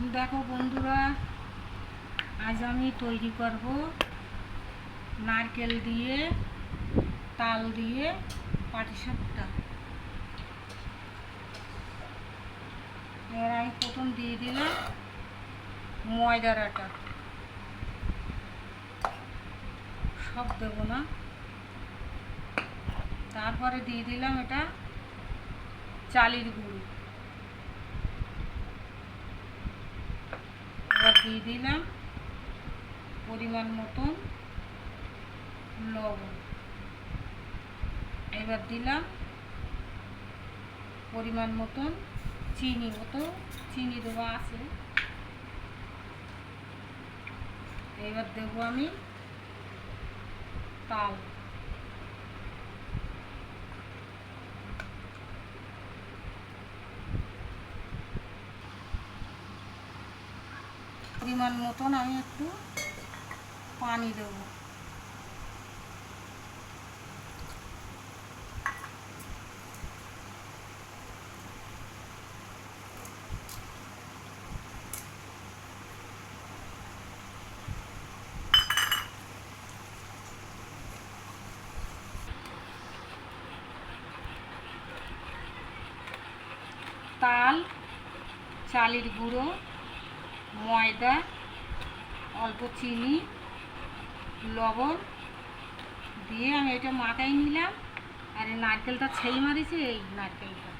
দেখো বন্ধুরা, আজ আমি তৈরি করব নারকেল দিয়ে তাল দিয়ে পাটিসাপটা। এবার আমি প্রথম দিয়ে দিলাম ময়দার আটা, সব দেবো না। তারপরে দিয়ে দিলাম এটা চালের গুঁড়ো। এবার দিয়ে দিলাম পরিমাণ মতন লবণ। এবার দিলাম পরিমাণ মতন চিনি, চিনি দেওয়া আছে। এবার দেবো আমি তাল। পরিমাণ মতন আমি একটু পানি দেবো। তাল, চালের গুঁড়ো, ময়দা, অল্প চিনি, লবণ দিয়ে আমি এটা মাখাই নিলাম। আর এই নারকেলটা ছেই মারিছে, এই নারকেলটা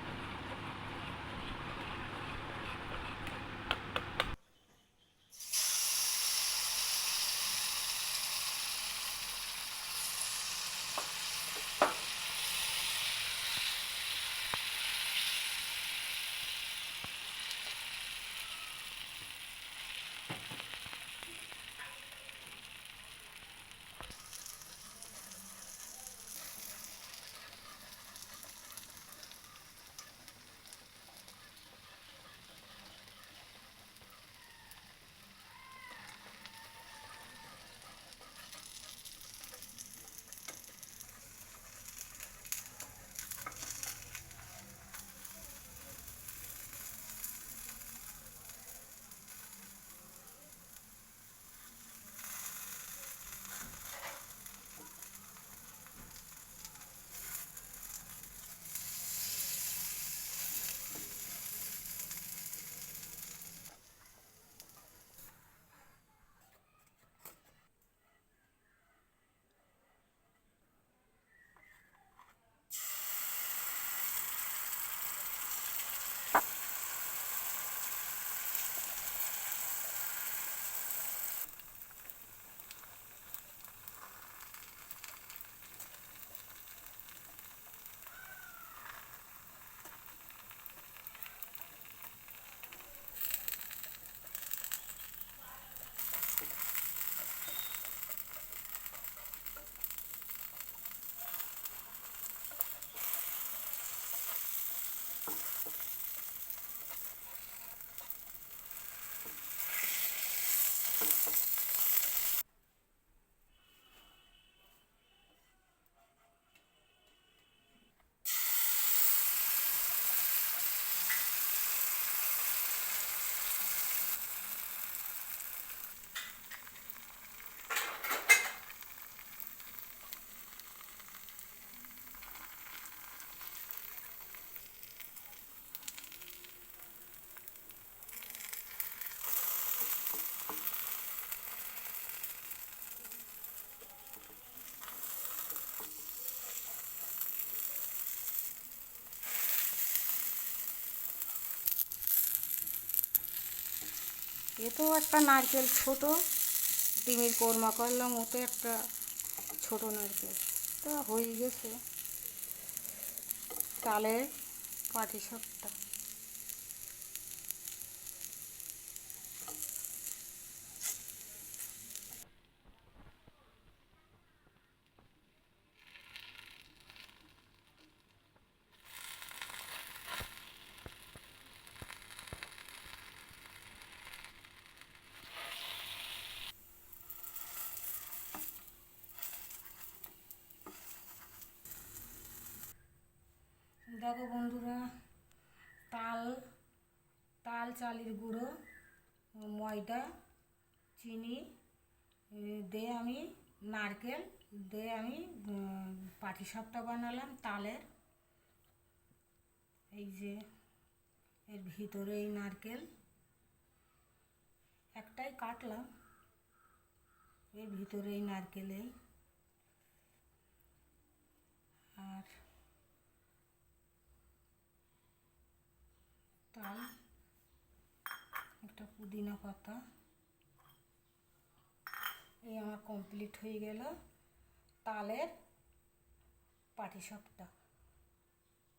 এ তো একটা নারকেল, ছোট ডিমের কোরমা করলাম, ও তো একটা ছোট নারকেল। তো হয়ে গেছে তালের পাটিসাপটা। দেখো বন্ধুরা, তাল তাল চালের গুঁড়ো, ময়দা, চিনি দিয়ে আমি নারকেল দিয়ে আমি পাটিসাপটা বানালাম তালের। এই যে এর ভিতরে এই নারকেল একটাই কাটলাম, এর ভিতরে এই নারকেল এই, আর তাল, একটা পুদিনা পাতা। এই আমার কমপ্লিট হয়ে গেল তালের পাটিসাপটা।